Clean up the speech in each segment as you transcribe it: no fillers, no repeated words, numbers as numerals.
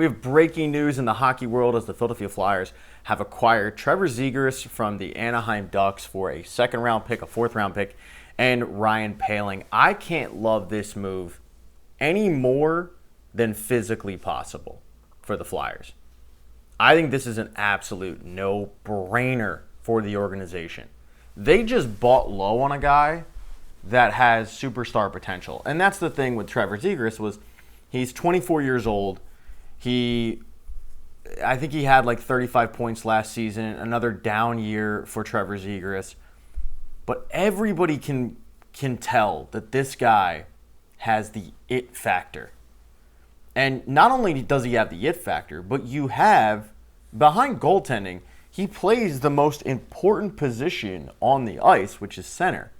We have breaking news in the hockey world as the Philadelphia Flyers have acquired Trevor Zegras from the Anaheim Ducks for a second-round pick, a fourth-round pick, and Ryan Poehling. I can't love this move any more than physically possible for the Flyers. I think this is an absolute no-brainer for the organization. They just bought low on a guy that has superstar potential. And that's the thing with Trevor Zegrass was he's 24 years old. I think he had like 35 points last season, another down year for Trevor Zegrass. But everybody can tell that this guy has the it factor. And not only does he have the it factor, but you have, behind goaltending, he plays the most important position on the ice, which is center.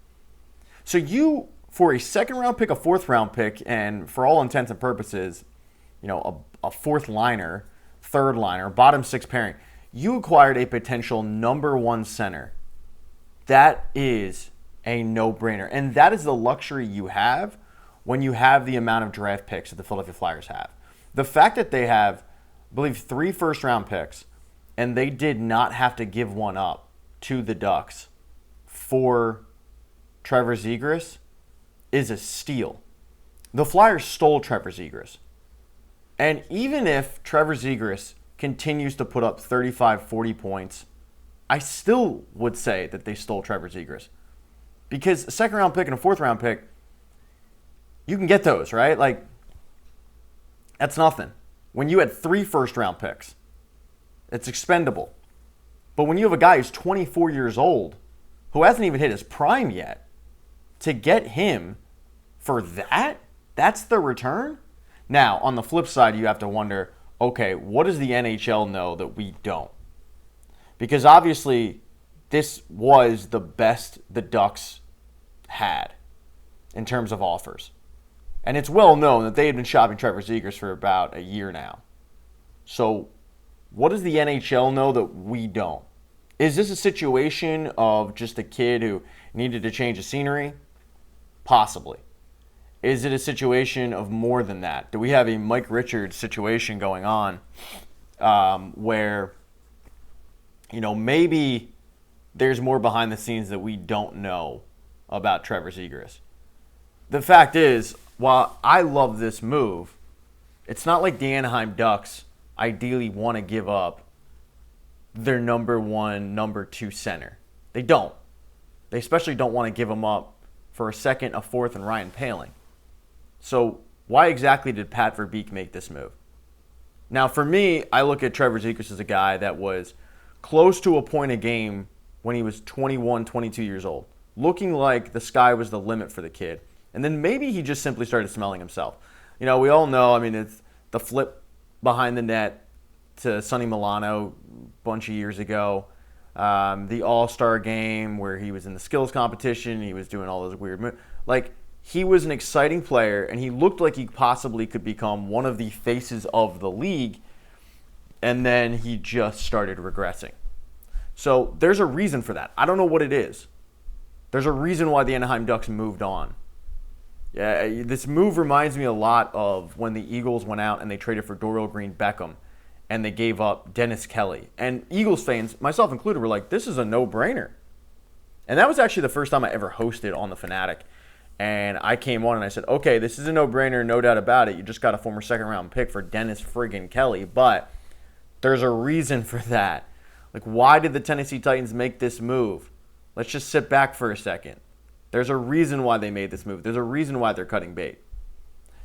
So you, for a second-round pick, a fourth-round pick, and for all intents and purposes, a fourth liner, third liner, bottom six pairing, you acquired a potential number one center. That is a no-brainer. And that is the luxury you have when you have the amount of draft picks that the Philadelphia Flyers have. The fact that they have, I believe, 3 first-round picks, and they did not have to give one up to the Ducks for Trevor Zegrass is a steal. The Flyers stole Trevor Zegrass. And even if Trevor Zegrass continues to put up 35, 40 points, I still would say that they stole Trevor Zegrass. Because a second-round pick and a fourth-round pick, you can get those, right? Like, that's nothing. When you had 3 first-round picks, it's expendable. But when you have a guy who's 24 years old, who hasn't even hit his prime yet, to get him for that, that's the return? Now, on the flip side, you have to wonder, okay, what does the NHL know that we don't? Because obviously, this was the best the Ducks had in terms of offers. And it's well known that they had been shopping Trevor Zegrass for about a year now. So, what does the NHL know that we don't? Is this a situation of just a kid who needed to change the scenery? Possibly. Is it a situation of more than that? Do we have a Mike Richards situation going on where, maybe there's more behind the scenes that we don't know about Trevor Zegrass? The fact is, while I love this move, it's not like the Anaheim Ducks ideally want to give up their number one, number two center. They don't. They especially don't want to give them up for a second, a fourth, and Ryan Poehling. So why exactly did Pat Verbeek make this move? Now, for me, I look at Trevor Zegrass as a guy that was close to a point a game when he was 21, 22 years old, looking like the sky was the limit for the kid. And then maybe he just simply started smelling himself. We all know, it's the flip behind the net to Sonny Milano a bunch of years ago. The All-Star game where he was in the skills competition. He was doing all those weird moves. He was an exciting player, and he looked like he possibly could become one of the faces of the league, and then he just started regressing. So there's a reason for that. I don't know what it is. There's a reason why the Anaheim Ducks moved on. Yeah, this move reminds me a lot of when the Eagles went out and they traded for Dorial Green-Beckham, and they gave up Dennis Kelly. And Eagles fans, myself included, were like, this is a no-brainer. And that was actually the first time I ever hosted on the Fanatic. And I came on and I said, okay, this is a no-brainer, no doubt about it. You just got a former second-round pick for Dennis friggin' Kelly. But there's a reason for that. Why did the Tennessee Titans make this move? Let's just sit back for a second. There's a reason why they made this move. There's a reason why they're cutting bait.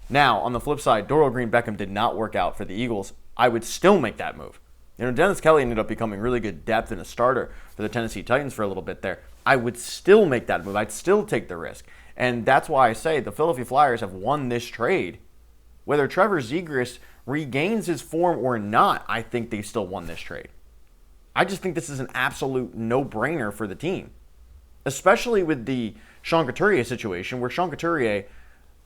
Now, on the flip side, Dorial Green-Beckham did not work out for the Eagles. I would still make that move. Dennis Kelly ended up becoming really good depth and a starter for the Tennessee Titans for a little bit there. I would still make that move. I'd still take the risk. And that's why I say the Philadelphia Flyers have won this trade. Whether Trevor Zegrass regains his form or not, I think they still won this trade. I just think this is an absolute no-brainer for the team. Especially with the Sean Couturier situation, where Sean Couturier,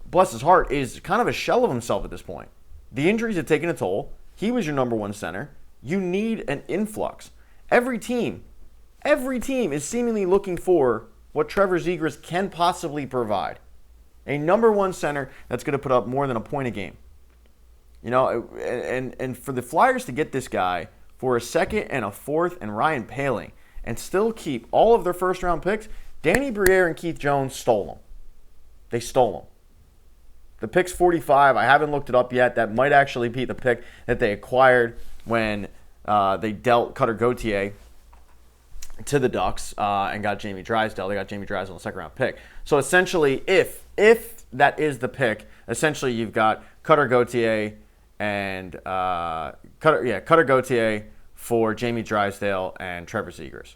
bless his heart, is kind of a shell of himself at this point. The injuries have taken a toll. He was your number one center. You need an influx. Every team is seemingly looking for what Trevor Zegrass can possibly provide. A number one center that's going to put up more than a point a game. You know, and for the Flyers to get this guy for a second and a fourth and Ryan Poehling and still keep all of their first-round picks, Danny Briere and Keith Jones stole them. They stole them. The pick's 45. I haven't looked it up yet. That might actually be the pick that they acquired when they dealt Cutter Gauthier to the Ducks and got Jamie Drysdale. They got Jamie Drysdale in the second-round pick. So essentially, if that is the pick, essentially you've got Cutter Gauthier and Cutter Gauthier for Jamie Drysdale and Trevor Zegras.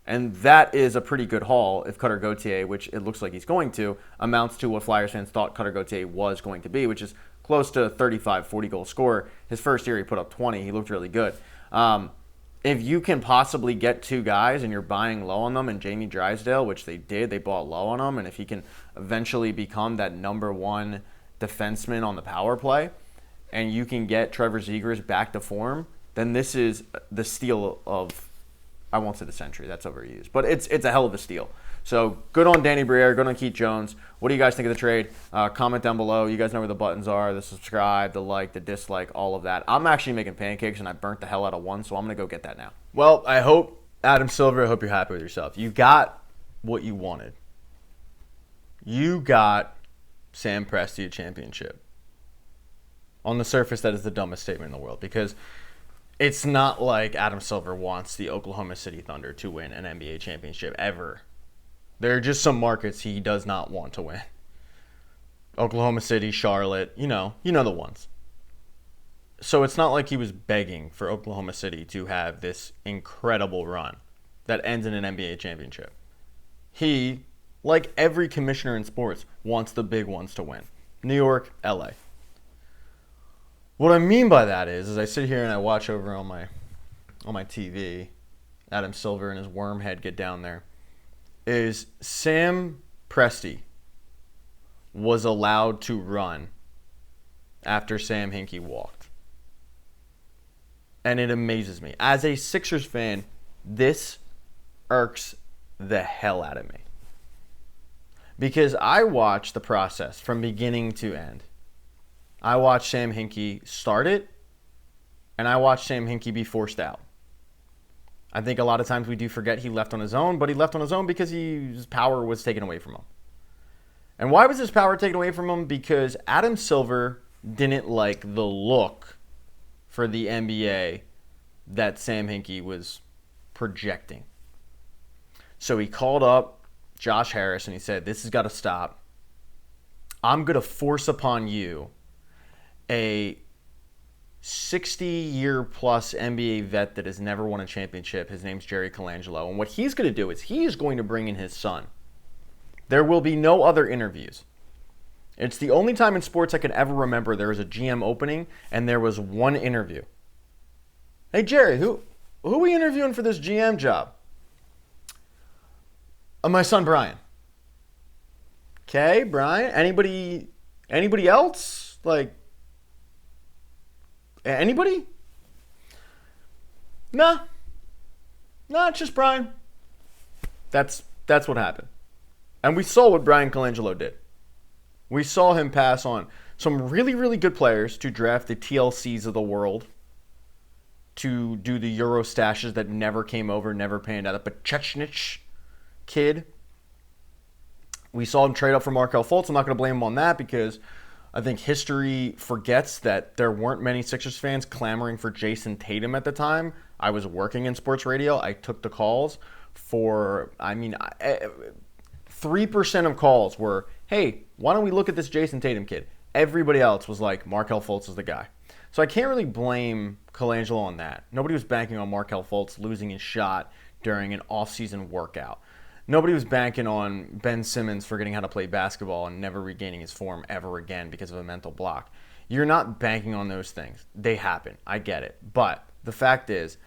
And that is a pretty good haul if Cutter Gauthier, which it looks like he's going to, amounts to what Flyers fans thought Cutter Gauthier was going to be, which is close to a 35, 40-goal scorer. His first year he put up 20. He looked really good. If you can possibly get two guys and you're buying low on them, and Jamie Drysdale, which they did, they bought low on him, and if he can eventually become that number one defenseman on the power play, and you can get Trevor Zegras back to form, then this is the steal of, I won't say the century, that's overused, but it's a hell of a steal. So good on Danny Briere, good on Keith Jones. What do you guys think of the trade? Comment down below. You guys know where the buttons are, the subscribe, the like, the dislike, all of that. I'm actually making pancakes, and I burnt the hell out of one, so I'm going to go get that now. Well, I hope, Adam Silver, I hope you're happy with yourself. You got what you wanted. You got Sam Presti a championship. On the surface, that is the dumbest statement in the world, because it's not like Adam Silver wants the Oklahoma City Thunder to win an NBA championship ever. There are just some markets he does not want to win. Oklahoma City, Charlotte, you know the ones. So it's not like he was begging for Oklahoma City to have this incredible run that ends in an NBA championship. He, like every commissioner in sports, wants the big ones to win. New York, LA. What I mean by that is I sit here and I watch over on my TV, Adam Silver and his worm head get down there, is Sam Presti was allowed to run after Sam Hinkie walked. And it amazes me. As a Sixers fan, this irks the hell out of me. Because I watched the process from beginning to end. I watched Sam Hinkie start it, and I watched Sam Hinkie be forced out. I think a lot of times we do forget he left on his own, but he left on his own because his power was taken away from him. And why was his power taken away from him? Because Adam Silver didn't like the look for the NBA that Sam Hinkie was projecting. So he called up Josh Harris and he said, "This has got to stop. I'm going to force upon you a 60-year-plus NBA vet that has never won a championship. His name's Jerry Colangelo. And what he's going to do is he is going to bring in his son. There will be no other interviews. It's the only time in sports I can ever remember there was a GM opening and there was one interview. Hey, Jerry, who are we interviewing for this GM job? My son, Brian. Okay, Brian. Anybody else? Like, anybody? Nah, it's just Brian. That's what happened. And we saw what Brian Colangelo did. We saw him pass on some really, really good players to draft the TLCs of the world, to do the Euro stashes that never came over, never panned out. But Chechnich kid, we saw him trade up for Markelle Fultz. I'm not going to blame him on that because I think history forgets that there weren't many Sixers fans clamoring for Jason Tatum at the time. I was working in sports radio. I took the calls for, 3% of calls were, hey, why don't we look at this Jason Tatum kid? Everybody else was like, Markelle Fultz is the guy. So I can't really blame Colangelo on that. Nobody was banking on Markelle Fultz losing his shot during an off-season workout. Nobody was banking on Ben Simmons forgetting how to play basketball and never regaining his form ever again because of a mental block. You're not banking on those things. They happen. I get it. But the fact is,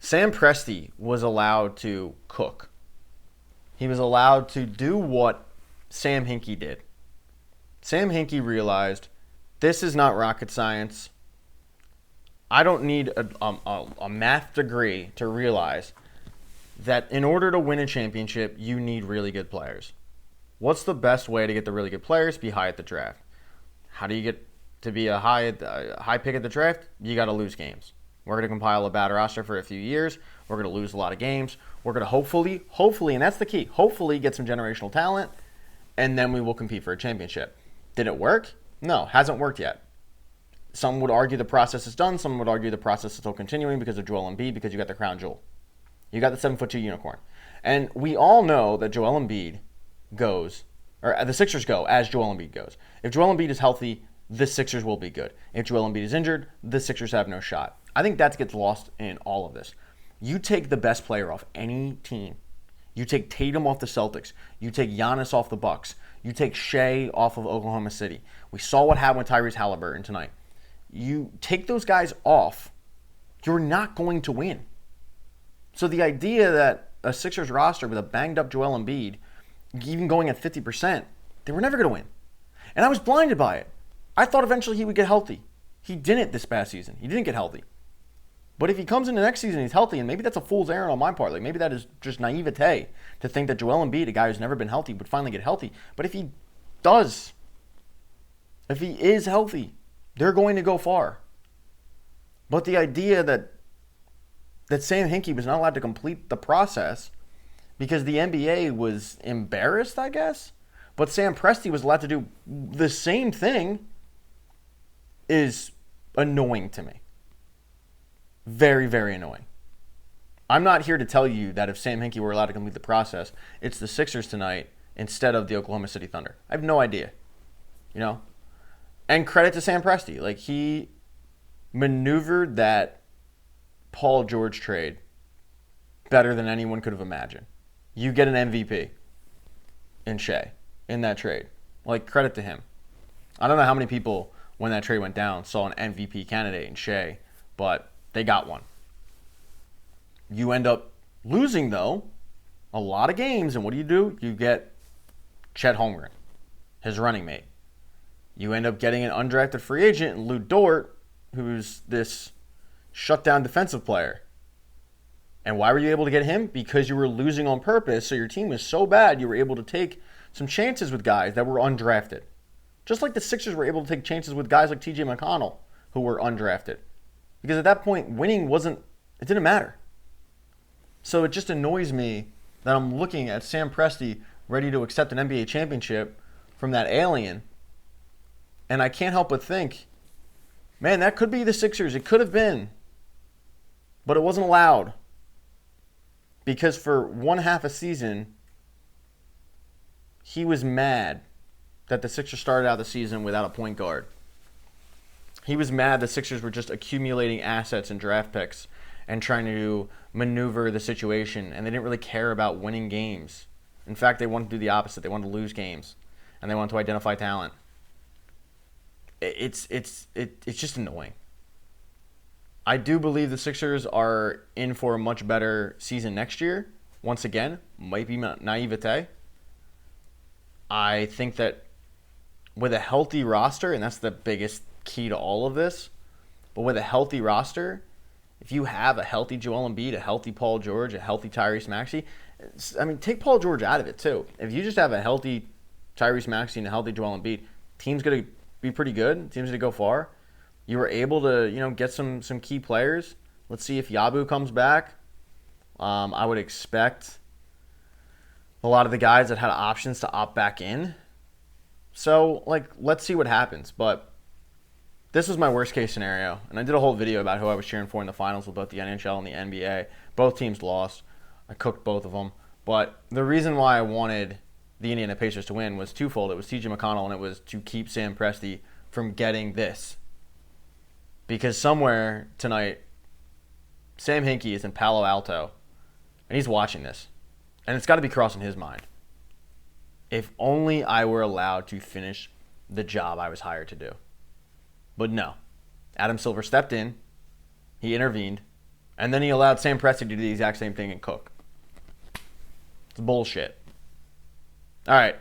Sam Presti was allowed to cook. He was allowed to do what Sam Hinkie did. Sam Hinkie realized, this is not rocket science. I don't need a math degree to realize that in order to win a championship, you need really good players. What's the best way to get the really good players? Be high at the draft. How do you get to be a high pick at the draft, you got to lose games. We're going to compile a bad roster for a few years. We're going to lose a lot of games. We're going to hopefully, and that's the key, hopefully get some generational talent, and then we will compete for a championship. Did it work? No, hasn't worked yet. Some would argue the process is done. Some would argue the process is still continuing because of Joel Embiid, because you got the crown jewel. You got the 7'2" unicorn. And we all know that Joel Embiid goes, or the Sixers go as Joel Embiid goes. If Joel Embiid is healthy, the Sixers will be good. If Joel Embiid is injured, the Sixers have no shot. I think that gets lost in all of this. You take the best player off any team. You take Tatum off the Celtics. You take Giannis off the Bucks. You take Shea off of Oklahoma City. We saw what happened with Tyrese Halliburton tonight. You take those guys off, you're not going to win. So the idea that a Sixers roster with a banged-up Joel Embiid, even going at 50%, they were never going to win. And I was blinded by it. I thought eventually he would get healthy. He didn't this past season. He didn't get healthy. But if he comes into next season and he's healthy, and maybe that's a fool's errand on my part, like maybe that is just naivete to think that Joel Embiid, a guy who's never been healthy, would finally get healthy. But if he does, if he is healthy, they're going to go far. But the idea that Sam Hinkie was not allowed to complete the process because the NBA was embarrassed, I guess, but Sam Presti was allowed to do the same thing is annoying to me. Very, very annoying. I'm not here to tell you that if Sam Hinkie were allowed to complete the process, it's the Sixers tonight instead of the Oklahoma City Thunder. I have no idea. You know? And credit to Sam Presti. Like, he maneuvered that Paul George trade better than anyone could have imagined. You get an MVP in Shea in that trade. Like, credit to him. I don't know how many people, when that trade went down, saw an MVP candidate in Shea, but they got one. You end up losing, though, a lot of games, and what do? You get Chet Holmgren, his running mate. You end up getting an undrafted free agent, Lou Dort, who's this shutdown defensive player. And why were you able to get him? Because you were losing on purpose, so your team was so bad you were able to take some chances with guys that were undrafted. Just like the Sixers were able to take chances with guys like TJ McConnell, who were undrafted. Because at that point, winning it didn't matter. So it just annoys me that I'm looking at Sam Presti ready to accept an NBA championship from that alien. And I can't help but think, man, that could be the Sixers. It could have been. But it wasn't allowed. Because for one half a season, he was mad that the Sixers started out the season without a point guard. He was mad the Sixers were just accumulating assets and draft picks and trying to maneuver the situation, and they didn't really care about winning games. In fact, they wanted to do the opposite. They wanted to lose games, and they wanted to identify talent. It's just annoying. I do believe the Sixers are in for a much better season next year. Once again, might be naivete. I think that with a healthy roster, and that's the biggest key to all of this, but with a healthy roster, if you have a healthy Joel Embiid, a healthy Paul George, a healthy Tyrese Maxey, I mean, take Paul George out of it too. If you just have a healthy Tyrese Maxey and a healthy Joel Embiid, team's going to be pretty good. Team's going to go far. You were able to, get some key players. Let's see if Yabu comes back. I would expect a lot of the guys that had options to opt back in. So, let's see what happens. But this was my worst case scenario. And I did a whole video about who I was cheering for in the finals with both the NHL and the NBA. Both teams lost. I cooked both of them. But the reason why I wanted the Indiana Pacers to win was twofold. It was TJ McConnell, and it was to keep Sam Presti from getting this. Because somewhere tonight, Sam Hinkie is in Palo Alto, and he's watching this. And it's got to be crossing his mind. If only I were allowed to finish the job I was hired to do. But no. Adam Silver stepped in, he intervened, and then he allowed Sam Presti to do the exact same thing and cook. It's bullshit. All right.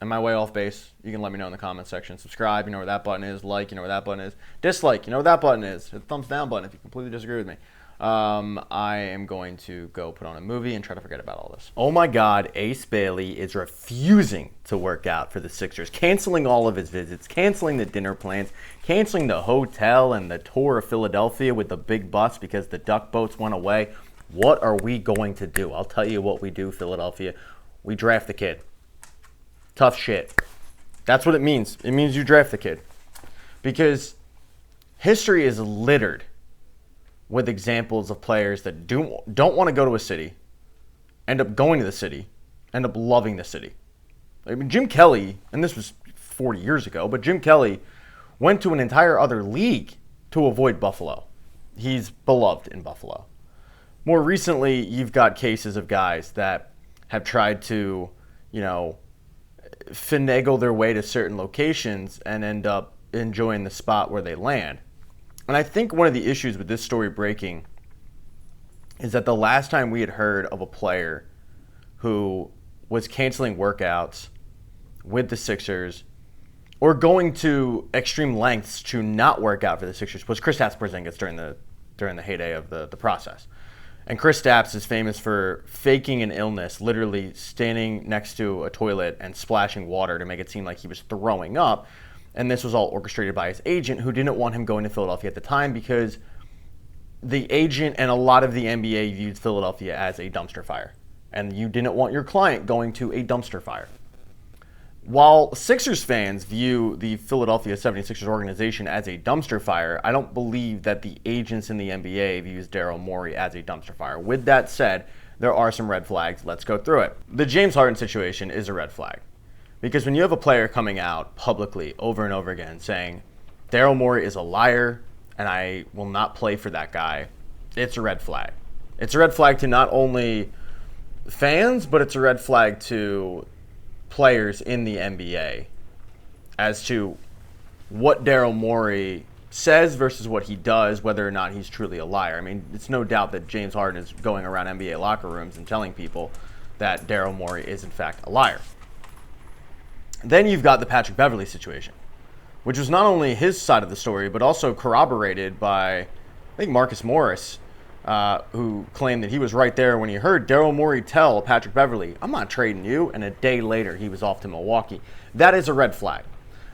Am I way off base? You can let me know in the comments section. Subscribe, you know where that button is. Like, you know where that button is. Dislike, you know where that button is. Hit the thumbs down button if you completely disagree with me. I am going to go put on a movie and try to forget about all this. Oh my God, Ace Bailey is refusing to work out for the Sixers, canceling all of his visits, canceling the dinner plans, canceling the hotel and the tour of Philadelphia with the big bus because the duck boats went away. What are we going to do? I'll tell you what we do, Philadelphia. We draft the kid. Tough shit. That's what it means. It means you draft the kid. Because history is littered with examples of players that don't want to go to a city, end up going to the city, end up loving the city. I mean, Jim Kelly, and this was 40 years ago, but Jim Kelly went to an entire other league to avoid Buffalo. He's beloved in Buffalo. More recently, you've got cases of guys that have tried to, finagle their way to certain locations and end up enjoying the spot where they land. And I think one of the issues with this story breaking is that the last time we had heard of a player who was canceling workouts with the Sixers or going to extreme lengths to not work out for the Sixers was Kristaps Porzingis during the heyday of the process. And Kristaps is famous for faking an illness, literally standing next to a toilet and splashing water to make it seem like he was throwing up. And this was all orchestrated by his agent, who didn't want him going to Philadelphia at the time because the agent and a lot of the NBA viewed Philadelphia as a dumpster fire. And you didn't want your client going to a dumpster fire. While Sixers fans view the Philadelphia 76ers organization as a dumpster fire, I don't believe that the agents in the NBA views Daryl Morey as a dumpster fire. With that said, there are some red flags. Let's go through it. The James Harden situation is a red flag. Because when you have a player coming out publicly over and over again saying, Daryl Morey is a liar and I will not play for that guy, it's a red flag. It's a red flag to not only fans, but it's a red flag to players in the NBA as to what Daryl Morey says versus what he does, whether or not he's truly a liar. I mean, it's no doubt that James Harden is going around NBA locker rooms and telling people that Daryl Morey is in fact a liar. Then you've got the Patrick Beverley situation, which was not only his side of the story, but also corroborated by, I think, Marcus Morris, who claimed that he was right there when he heard Daryl Morey tell Patrick Beverley, I'm not trading you, and a day later he was off to Milwaukee. That is a red flag.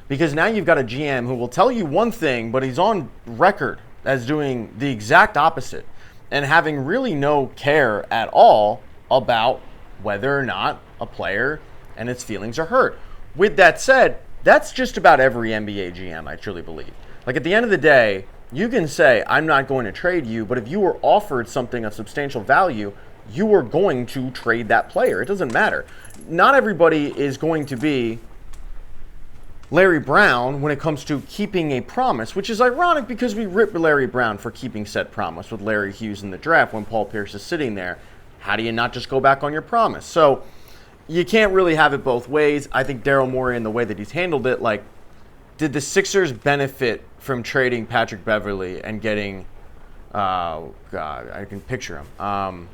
Because now you've got a GM who will tell you one thing, but he's on record as doing the exact opposite and having really no care at all about whether or not a player and its feelings are hurt. With that said, that's just about every NBA GM, I truly believe. Like, at the end of the day, you can say, I'm not going to trade you, but if you were offered something of substantial value, you are going to trade that player. It doesn't matter. Not everybody is going to be Larry Brown when it comes to keeping a promise, which is ironic because we rip Larry Brown for keeping said promise with Larry Hughes in the draft when Paul Pierce is sitting there. How do you not just go back on your promise? So you can't really have it both ways. I think Daryl Morey, in the way that he's handled it, like, did the Sixers benefit from trading Patrick Beverley and getting, God, I can picture him,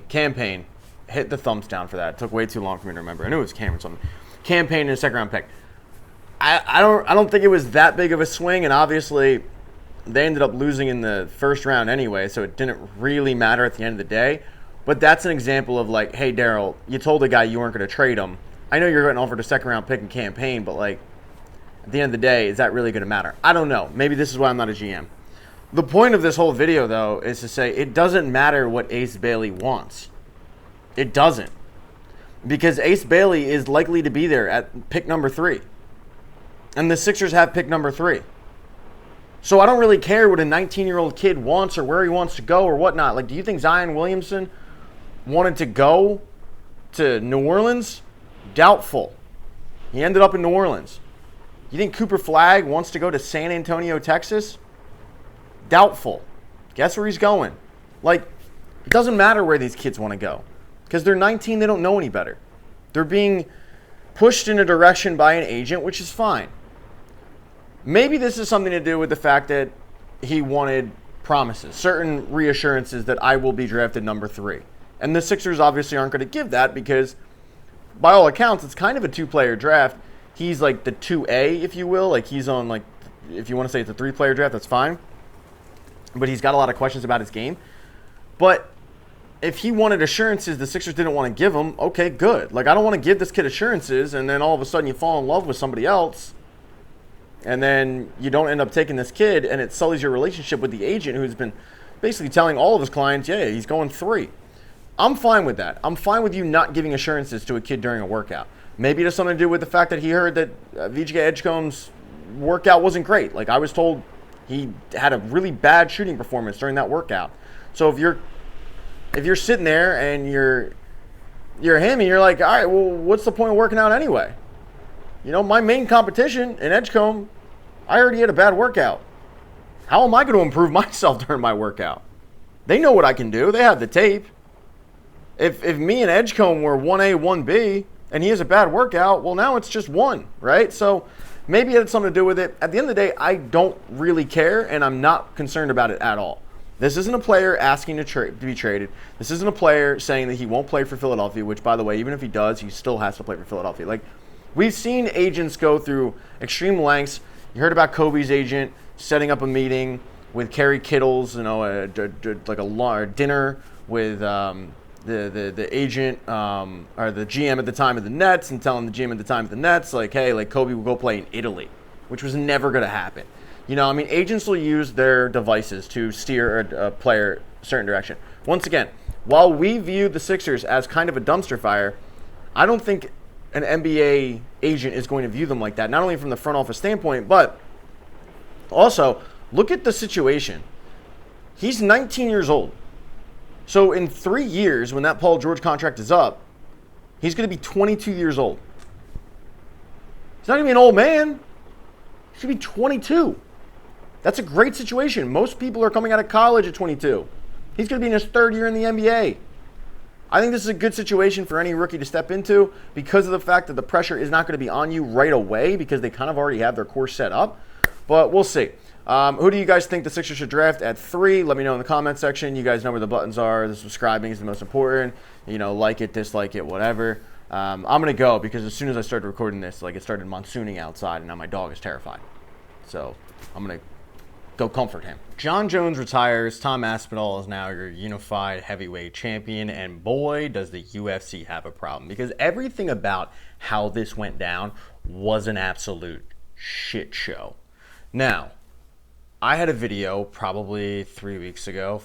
Cam Payne, hit the thumbs down for that. It took way too long for me to remember. I knew it was Cam or something. Cam Payne in a second-round pick. I don't think it was that big of a swing, and obviously they ended up losing in the first round anyway, so it didn't really matter at the end of the day. But that's an example of, like, hey, Daryl, you told the guy you weren't going to trade him. I know you're getting offered a second-round pick in campaign, but, like, at the end of the day, is that really going to matter? I don't know. Maybe this is why I'm not a GM. The point of this whole video, though, is to say it doesn't matter what Ace Bailey wants. It doesn't. Because Ace Bailey is likely to be there at pick number 3. And the Sixers have pick number 3. So I don't really care what a 19-year-old kid wants or where he wants to go or whatnot. Like, do you think Zion Williamson wanted to go to New Orleans? Doubtful. He ended up in New Orleans. You think Cooper Flagg wants to go to San Antonio, Texas? Doubtful. Guess where he's going? Like, it doesn't matter where these kids want to go. Because they're 19, they don't know any better. They're being pushed in a direction by an agent, which is fine. Maybe this is something to do with the fact that he wanted promises, certain reassurances that I will be drafted number 3. And the Sixers obviously aren't going to give that because, by all accounts, it's kind of a 2-player draft. He's like the 2A, if you will. Like, he's on, like, if you want to say it's a 3-player draft, that's fine. But he's got a lot of questions about his game. But if he wanted assurances the Sixers didn't want to give him, okay, good. Like, I don't want to give this kid assurances, and then all of a sudden you fall in love with somebody else, and then you don't end up taking this kid, and it sullies your relationship with the agent who's been basically telling all of his clients, yeah, he's going 3. I'm fine with that. I'm fine with you not giving assurances to a kid during a workout. Maybe it has something to do with the fact that he heard that VJ Edgecombe's workout wasn't great. Like, I was told he had a really bad shooting performance during that workout. So if you're sitting there and you're him and you're like, all right, well, what's the point of working out anyway? You know, my main competition in Edgecombe, I already had a bad workout. How am I going to improve myself during my workout? They know what I can do. They have the tape. If me and Edgecombe were 1A, 1B, and he has a bad workout, well, now it's just 1, right? So maybe it had something to do with it. At the end of the day, I don't really care, and I'm not concerned about it at all. This isn't a player asking to be traded. This isn't a player saying that he won't play for Philadelphia, which, by the way, even if he does, he still has to play for Philadelphia. Like, we've seen agents go through extreme lengths. You heard about Kobe's agent setting up a meeting with Kerry Kittles, you know, like a dinner with the agent or the GM at the time of the Nets, and telling the GM at the time of the Nets, like, hey, like, Kobe will go play in Italy, which was never going to happen. You know, I mean, agents will use their devices to steer a player a certain direction. Once again, while we view the Sixers as kind of a dumpster fire, I don't think an NBA agent is going to view them like that, not only from the front office standpoint, but also, look at the situation. He's 19 years old. So in 3 years, when that Paul George contract is up, he's going to be 22 years old. He's not even an old man. He should be 22. That's a great situation. Most people are coming out of college at 22. He's going to be in his 3rd year in the NBA. I think this is a good situation for any rookie to step into because of the fact that the pressure is not going to be on you right away because they kind of already have their course set up. But we'll see. Who do you guys think the Sixers should draft at 3? Let me know in the comment section. You guys know where the buttons are. The subscribing is the most important. You know, like it, dislike it, whatever. I'm going to go because as soon as I started recording this, like, it started monsooning outside, and now my dog is terrified. So I'm going to go comfort him. Jon Jones retires. Tom Aspinall is now your unified heavyweight champion. And boy, does the UFC have a problem. Because everything about how this went down was an absolute shit show. Now, I had a video probably 4 weeks ago,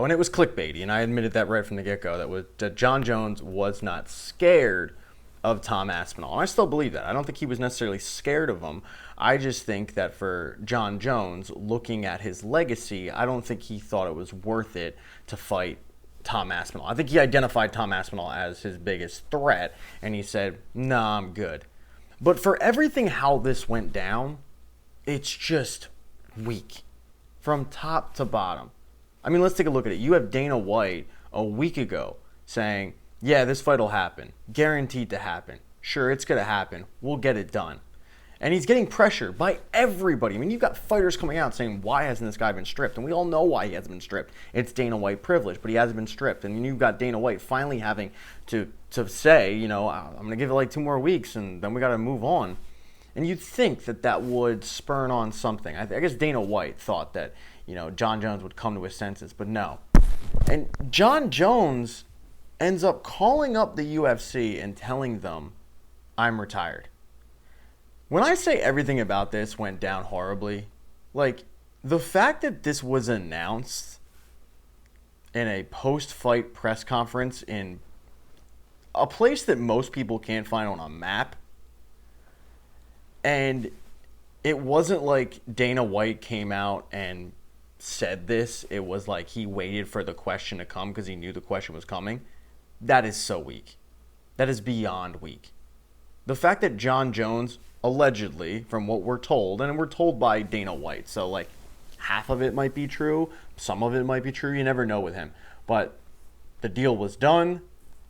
and it was clickbaity, and I admitted that right from the get-go, that Jon Jones was not scared of Tom Aspinall. And I still believe that. I don't think he was necessarily scared of him. I just think that for Jon Jones, looking at his legacy, I don't think he thought it was worth it to fight Tom Aspinall. I think he identified Tom Aspinall as his biggest threat, and he said, nah, I'm good. But for everything how this went down, it's just weak from top to bottom. I mean, let's take a look at it. You have Dana White a week ago saying, yeah, this fight will happen. Guaranteed to happen. Sure, it's going to happen. We'll get it done. And he's getting pressure by everybody. I mean, you've got fighters coming out saying, why hasn't this guy been stripped? And we all know why he hasn't been stripped. It's Dana White privilege, but he hasn't been stripped. And you've got Dana White finally having to say, you know, I'm going to give it like 2 more weeks, and then we got to move on. And you'd think that that would spurn on something. I guess Dana White thought that, you know, Jon Jones would come to his senses, but no. And Jon Jones ends up calling up the UFC and telling them, I'm retired. When I say everything about this went down horribly, like, the fact that this was announced in a post-fight press conference in a place that most people can't find on a map, and it wasn't like Dana White came out and said this. It was like he waited for the question to come because he knew the question was coming. That is so weak. That is beyond weak. The fact that Jon Jones, allegedly, from what we're told, and we're told by Dana White, so like half of it might be true, some of it might be true, you never know with him. But the deal was done.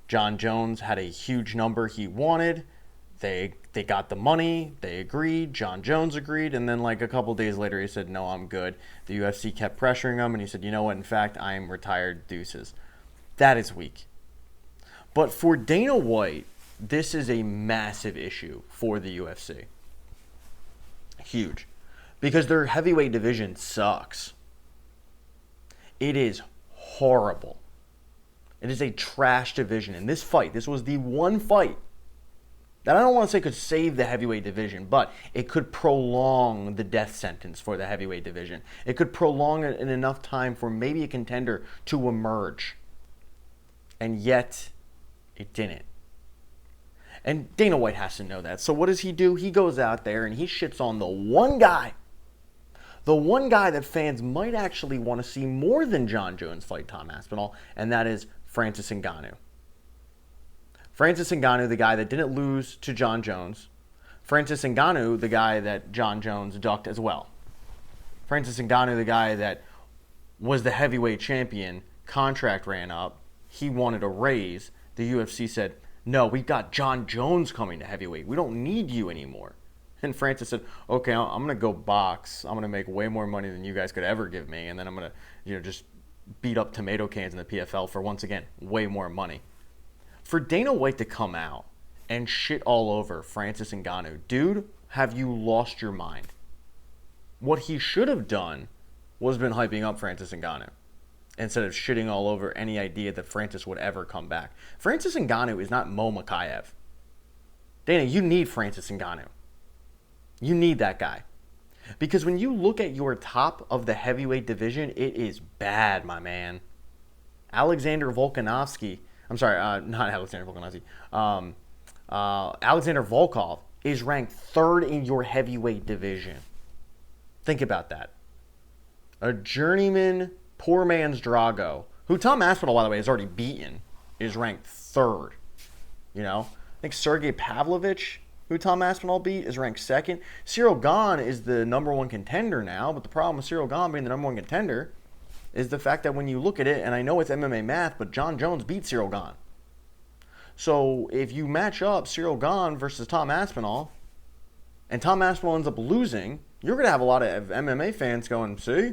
Jon Jones had a huge number he wanted. They got the money, they agreed, Jon Jones agreed, and then like a couple days later he said, no, I'm good. The UFC kept pressuring him, and he said, you know what, in fact, I am retired, deuces. That is weak. But for Dana White, this is a massive issue for the UFC. Huge. because their heavyweight division sucks. It is horrible. It is a trash division. And this fight, this was the one fight that I don't want to say could save the heavyweight division, but it could prolong the death sentence for the heavyweight division. It could prolong it in enough time for maybe a contender to emerge. And yet, it didn't. And Dana White has to know that. So what does he do? He goes out there and he shits on the one guy that fans might actually want to see more than Jon Jones fight Tom Aspinall, and that is Francis Ngannou. Francis Ngannou, the guy that didn't lose to Jon Jones. Francis Ngannou, the guy that Jon Jones ducked as well. Francis Ngannou, the guy that was the heavyweight champion, contract ran up, he wanted a raise. The UFC said, no, we've got Jon Jones coming to heavyweight. We don't need you anymore. And Francis said, okay, I'm going to go box. I'm going to make way more money than you guys could ever give me. And then I'm going to, just beat up tomato cans in the PFL for, once again, way more money. For Dana White to come out and shit all over Francis Ngannou, dude, have you lost your mind? What he should have done was been hyping up Francis Ngannou instead of shitting all over any idea that Francis would ever come back. Francis Ngannou is not Mo Makayev. Dana, you need Francis Ngannou. You need that guy. Because when you look at your top of the heavyweight division, it is bad, my man. Alexander Volkanovski, not Alexander Volkanovski. Alexander Volkov is ranked third in your heavyweight division. Think about that. A journeyman, poor man's Drago, who Tom Aspinall, by the way, has already beaten, is ranked third. I think Sergey Pavlovich, who Tom Aspinall beat, is ranked second. Cyril Gane is the number one contender now, but the problem with Cyril Gane being the number one contender is the fact that when you look at it, and I know it's MMA math, but Jon Jones beat Cyril Gane. So if you match up Cyril Gane versus Tom Aspinall, and Tom Aspinall ends up losing, you're going to have a lot of MMA fans going, see?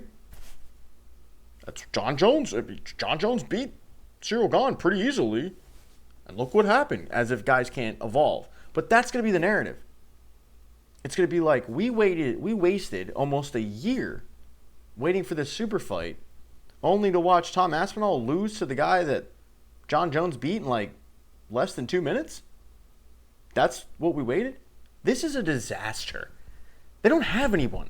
That's Jon Jones. Jon Jones beat Cyril Gane pretty easily. And look what happened, as if guys can't evolve. But that's going to be the narrative. It's going to be like, we wasted almost a year waiting for this super fight, only to watch Tom Aspinall lose to the guy that Jon Jones beat in like less than 2 minutes? That's what we waited? This is a disaster. They don't have anyone.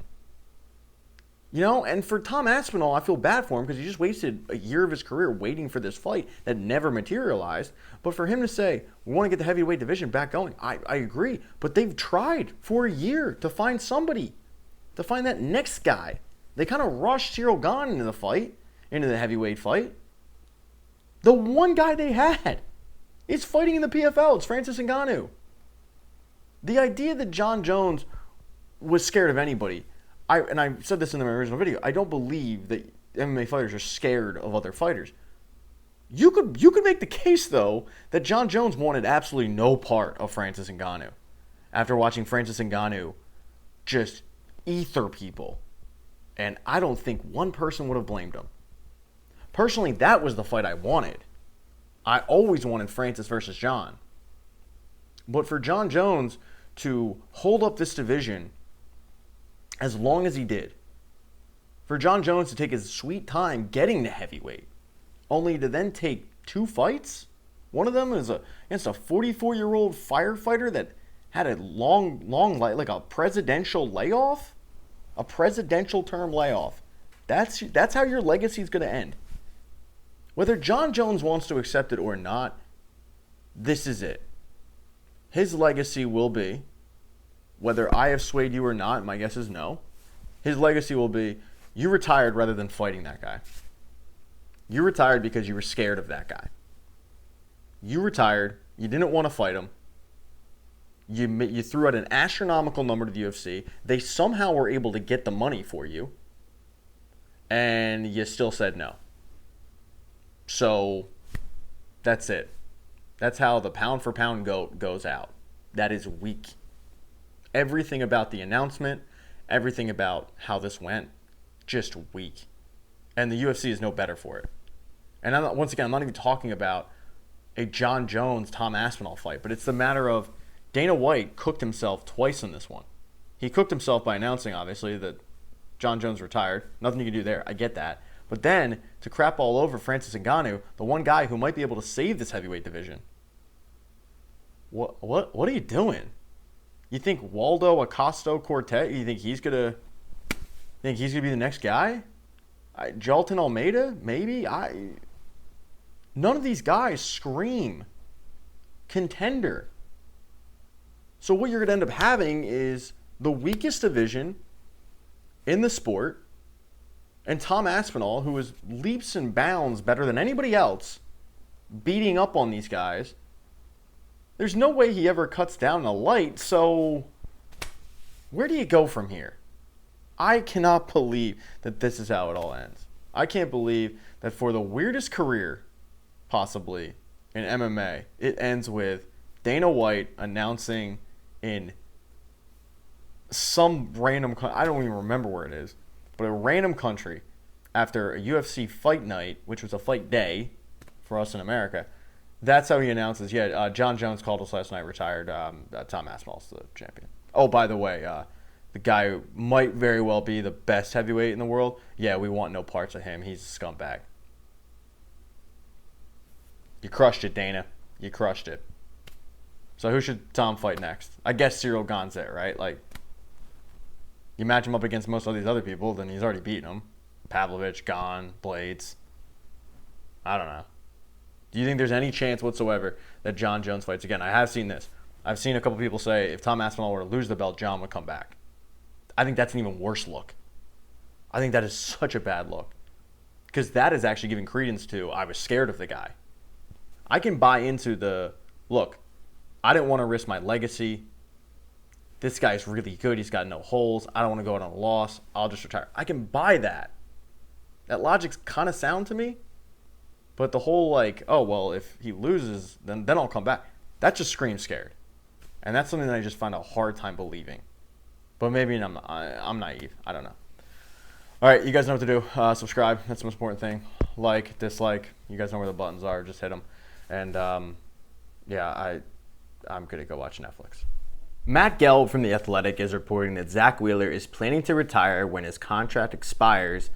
And for Tom Aspinall, I feel bad for him because he just wasted a year of his career waiting for this fight that never materialized. But for him to say, we want to get the heavyweight division back going, I agree. But they've tried for a year to find somebody, to find that next guy. They kind of rushed Cyril Gane into the heavyweight fight. The one guy they had is fighting in the PFL. It's Francis Ngannou. The idea that Jon Jones was scared of anybody, I said this in my original video, I don't believe that MMA fighters are scared of other fighters. You could make the case, though, that Jon Jones wanted absolutely no part of Francis Ngannou after watching Francis Ngannou just ether people. And I don't think one person would have blamed him. Personally, that was the fight I wanted. I always wanted Francis versus Jon. But for Jon Jones to hold up this division as long as he did, for Jon Jones to take his sweet time getting to heavyweight, only to then take 2 fights, one of them is against a 44-year-old firefighter that had a long, like a presidential layoff, a presidential term layoff. That's how your legacy is going to end. Whether Jon Jones wants to accept it or not, this is it. His legacy will be, whether I have swayed you or not, my guess is no, his legacy will be, you retired rather than fighting that guy. You retired because you were scared of that guy. You retired, you didn't want to fight him, you threw out an astronomical number to the UFC, they somehow were able to get the money for you, and you still said no. So, that's it. That's how the pound-for-pound GOAT goes out. That is weak. Everything about the announcement, everything about how this went, just weak. And the UFC is no better for it. And I'm not even talking about a Jon Jones, Tom Aspinall fight, but it's the matter of Dana White cooked himself twice in this one. He cooked himself by announcing, obviously, that Jon Jones retired. Nothing you can do there. I get that. But then to crap all over Francis Ngannou, the one guy who might be able to save this heavyweight division. What are you doing? You think Waldo Acosta Cortez? You think he's gonna be the next guy? Jalton Almeida? Maybe. None of these guys scream contender. So what you're gonna end up having is the weakest division in the sport, and Tom Aspinall, who is leaps and bounds better than anybody else, beating up on these guys. There's no way he ever cuts down a light, so where do you go from here? I cannot believe that this is how it all ends. I can't believe that for the weirdest career, possibly, in MMA, it ends with Dana White announcing in some random country, I don't even remember where it is, but a random country, after a UFC fight night, which was a fight day for us in America, that's how he announces, Jon Jones called us last night, retired. Tom Aspinall's the champion. Oh, by the way, the guy who might very well be the best heavyweight in the world, we want no parts of him. He's a scumbag. You crushed it, Dana. You crushed it. So who should Tom fight next? I guess Cyril Gonzet, right? Like, you match him up against most of these other people, then he's already beaten them. Pavlovich, Gane, Blades. I don't know. Do you think there's any chance whatsoever that Jon Jones fights again? I have seen this. I've seen a couple people say if Tom Aspinall were to lose the belt, Jon would come back. I think that's an even worse look. I think that is such a bad look. Because that is actually giving credence to, I was scared of the guy. I can buy into the, look, I didn't want to risk my legacy. This guy's really good. He's got no holes. I don't want to go out on a loss. I'll just retire. I can buy that. That logic's kind of sound to me. But the whole if he loses, then I'll come back. That just screams scared. And that's something that I just find a hard time believing. But maybe I'm naive. I don't know. All right, you guys know what to do. Subscribe. That's the most important thing. Like, dislike. You guys know where the buttons are. Just hit them. And, I'm going to go watch Netflix. Matt Gelb from The Athletic is reporting that Zack Wheeler is planning to retire when his contract expires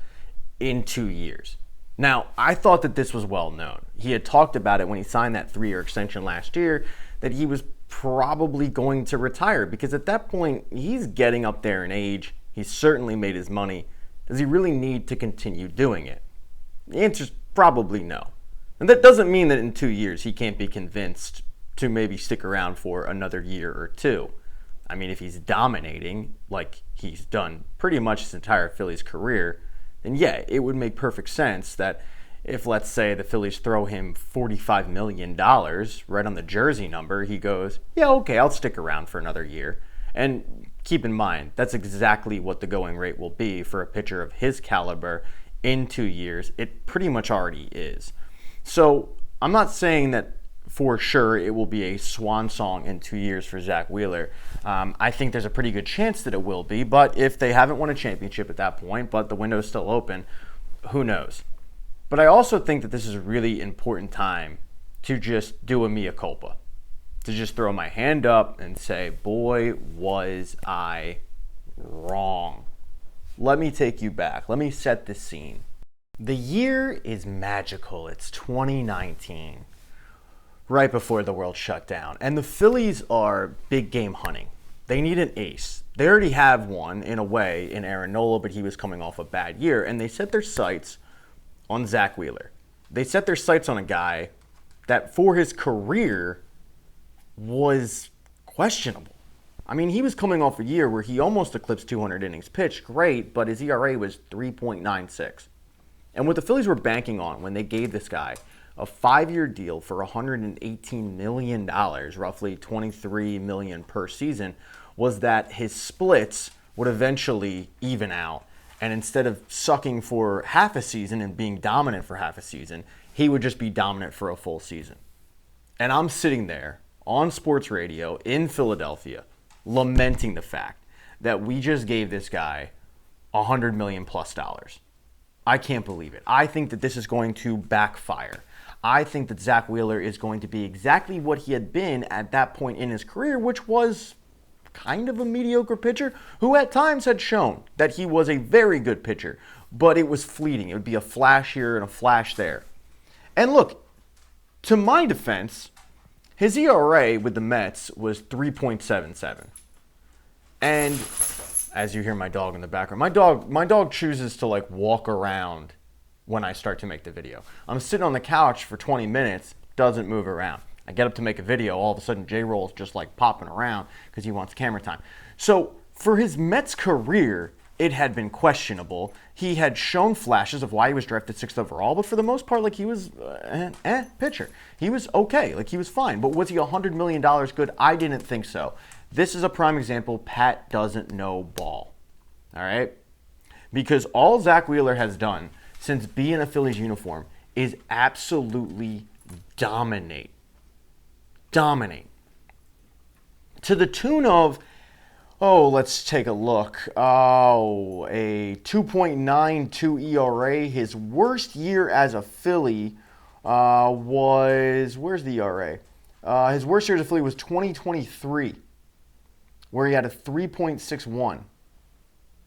in 2 years. Now, I thought that this was well known. He had talked about it when he signed that 3-year extension last year, that he was probably going to retire because at that point, he's getting up there in age. He's certainly made his money. Does he really need to continue doing it? The answer's probably no. And that doesn't mean that in 2 years he can't be convinced to maybe stick around for another year or two. I mean, if he's dominating like he's done pretty much his entire Phillies career, then it would make perfect sense that if, let's say, the Phillies throw him $45 million right on the jersey number, he goes, okay, I'll stick around for another year. And keep in mind, that's exactly what the going rate will be for a pitcher of his caliber in 2 years. It pretty much already is. So I'm not saying that for sure it will be a swan song in 2 years for Zack Wheeler. I think there's a pretty good chance that it will be, but if they haven't won a championship at that point, but the window's still open, who knows? But I also think that this is a really important time to just do a mea culpa, to just throw my hand up and say, boy, was I wrong. Let me take you back. Let me set the scene. The year is magical. It's 2019. Right before the world shut down. And the Phillies are big game hunting. They need an ace. They already have one, in a way, in Aaron Nola, but he was coming off a bad year. And they set their sights on Zack Wheeler. They set their sights on a guy that, for his career, was questionable. I mean, he was coming off a year where he almost eclipsed 200 innings pitched. Great, but his ERA was 3.96. And what the Phillies were banking on when they gave this guy a 5-year deal for $118 million, roughly $23 million per season, was that his splits would eventually even out. And instead of sucking for half a season and being dominant for half a season, he would just be dominant for a full season. And I'm sitting there on sports radio in Philadelphia lamenting the fact that we just gave this guy $100 million plus. I can't believe it. I think that this is going to backfire. I think that Zack Wheeler is going to be exactly what he had been at that point in his career, which was kind of a mediocre pitcher who at times had shown that he was a very good pitcher, but it was fleeting. It would be a flash here and a flash there. And look, to my defense, his ERA with the Mets was 3.77. And as you hear my dog in the background, my dog chooses to like walk around when I start to make the video. I'm sitting on the couch for 20 minutes, doesn't move around. I get up to make a video, all of a sudden J-Roll's just like popping around because he wants camera time. So for his Mets career, it had been questionable. He had shown flashes of why he was drafted 6th overall, but for the most part, like he was pitcher. He was okay, like he was fine. But was he $100 million good? I didn't think so. This is a prime example. Pat doesn't know ball, all right? Because all Zack Wheeler has done since being a Phillies uniform is absolutely dominate. Dominate. To the tune of, let's take a look. A 2.92 ERA. His worst year as a Philly was, where's the ERA? His worst year as a Philly was 2023, where he had a 3.61.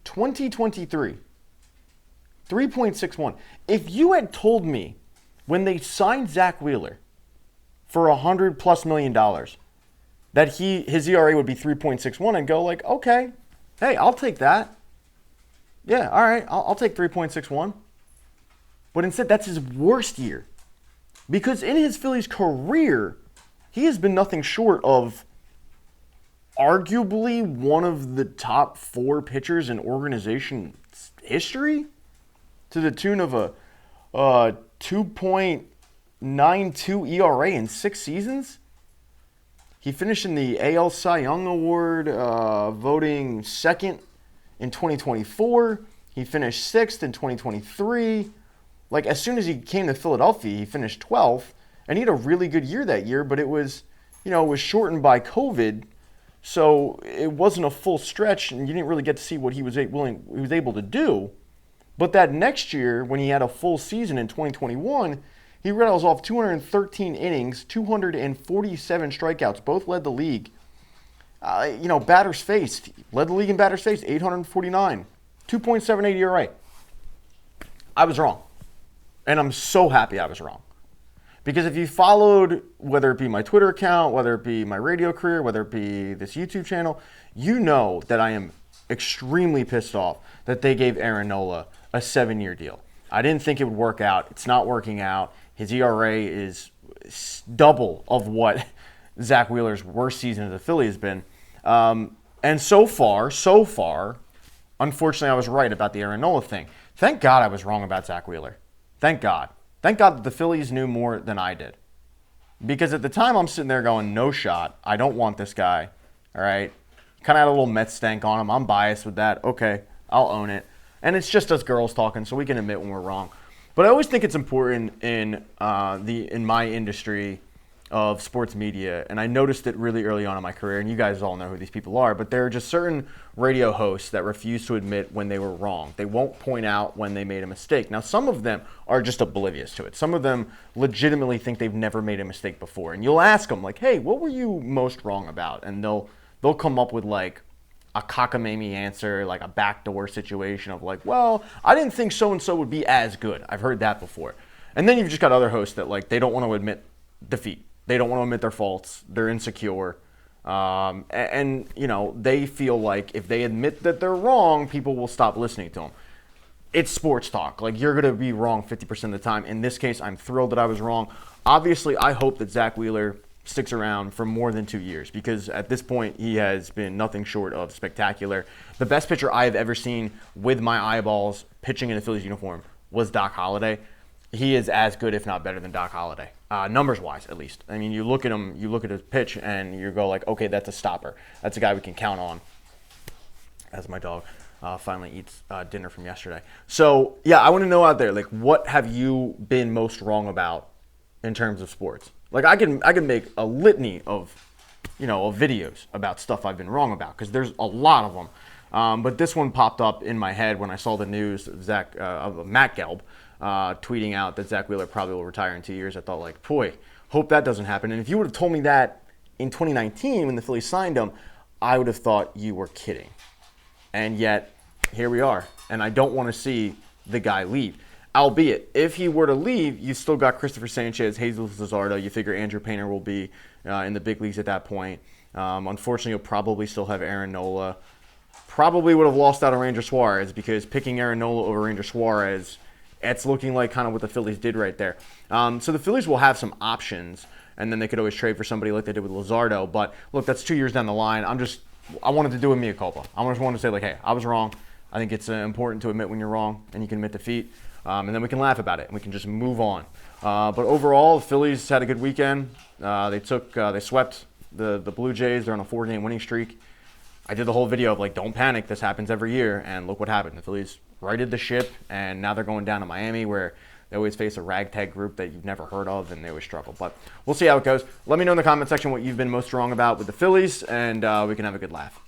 2023. 3.61. If you had told me when they signed Zack Wheeler for $100+ million that his ERA would be 3.61, I'd go like, okay, hey, I'll take that. Yeah, all right, I'll take 3.61. But instead, that's his worst year. Because in his Phillies career, he has been nothing short of arguably one of the top 4 pitchers in organization history, to the tune of a 2.92 ERA in 6 seasons. He finished in the AL Cy Young Award, voting 2nd in 2024. He finished 6th in 2023. Like, as soon as he came to Philadelphia, he finished 12th, and he had a really good year that year, but it was shortened by COVID, so it wasn't a full stretch, and you didn't really get to see what he was able to do. But that next year, when he had a full season in 2021, he rattles off 213 innings, 247 strikeouts. Both led the league. Batters faced. Led the league in batters faced, 849. 2.78 ERA. I was wrong. And I'm so happy I was wrong. Because if you followed, whether it be my Twitter account, whether it be my radio career, whether it be this YouTube channel, you know that I am extremely pissed off that they gave Aaron Nola a 7-year deal. I didn't think it would work out. It's not working out. His ERA is double of what Zack Wheeler's worst season as a Philly has been. And so far, unfortunately, I was right about the Aaron Nola thing. Thank God I was wrong about Zack Wheeler. Thank God. Thank God that the Phillies knew more than I did. Because at the time, I'm sitting there going, no shot. I don't want this guy. All right? Kind of had a little Mets stank on him. I'm biased with that. Okay, I'll own it. And it's just us girls talking, so we can admit when we're wrong. But I always think it's important in my industry of sports media, and I noticed it really early on in my career, and you guys all know who these people are, but there are just certain radio hosts that refuse to admit when they were wrong. They won't point out when they made a mistake. Now, some of them are just oblivious to it. Some of them legitimately think they've never made a mistake before. And you'll ask them, like, hey, what were you most wrong about? And they'll come up with, like, a cockamamie answer, like a backdoor situation of like, well, I didn't think so-and-so would be as good. I've heard that before. And then you've just got other hosts that, like, they don't want to admit defeat. They don't want to admit their faults. They're insecure. And they feel like if they admit that they're wrong, people will stop listening to them. It's sports talk. Like, you're going to be wrong 50% of the time. In this case, I'm thrilled that I was wrong. Obviously, I hope that Zack Wheeler sticks around for more than 2 years, because at this point he has been nothing short of spectacular. The best pitcher I have ever seen with my eyeballs pitching in a Phillies uniform was Doc Holliday. He is as good, if not better, than Doc Holliday, numbers-wise at least. I mean, you look at him, you look at his pitch, and you go like, okay, that's a stopper. That's a guy we can count on. As my dog finally eats dinner from yesterday. So yeah, I want to know out there, like, what have you been most wrong about in terms of sports? Like, I can make a litany of videos about stuff I've been wrong about, because there's a lot of them. But this one popped up in my head when I saw the news of Matt Gelb tweeting out that Zack Wheeler probably will retire in 2 years. I thought, like, boy, hope that doesn't happen. And if you would have told me that in 2019 when the Phillies signed him, I would have thought you were kidding. And yet, here we are. And I don't want to see the guy leave. Albeit, if he were to leave, you still got Christopher Sanchez, Jesus Luzardo. You figure Andrew Painter will be in the big leagues at that point. Unfortunately, you'll probably still have Aaron Nola. Probably would have lost out on Ranger Suarez, because picking Aaron Nola over Ranger Suarez, it's looking like kind of what the Phillies did right there. So the Phillies will have some options, and then they could always trade for somebody like they did with Luzardo. But look, that's 2 years down the line. I wanted to do a mea culpa. I just wanted to say, like, hey, I was wrong. I think it's important to admit when you're wrong, and you can admit defeat. And then we can laugh about it, and we can just move on. But overall, the Phillies had a good weekend. They swept the Blue Jays. They're on a 4-game winning streak. I did the whole video of, like, don't panic. This happens every year. And look what happened. The Phillies righted the ship, and now they're going down to Miami, where they always face a ragtag group that you've never heard of, and they always struggle. But we'll see how it goes. Let me know in the comment section what you've been most wrong about with the Phillies, and we can have a good laugh.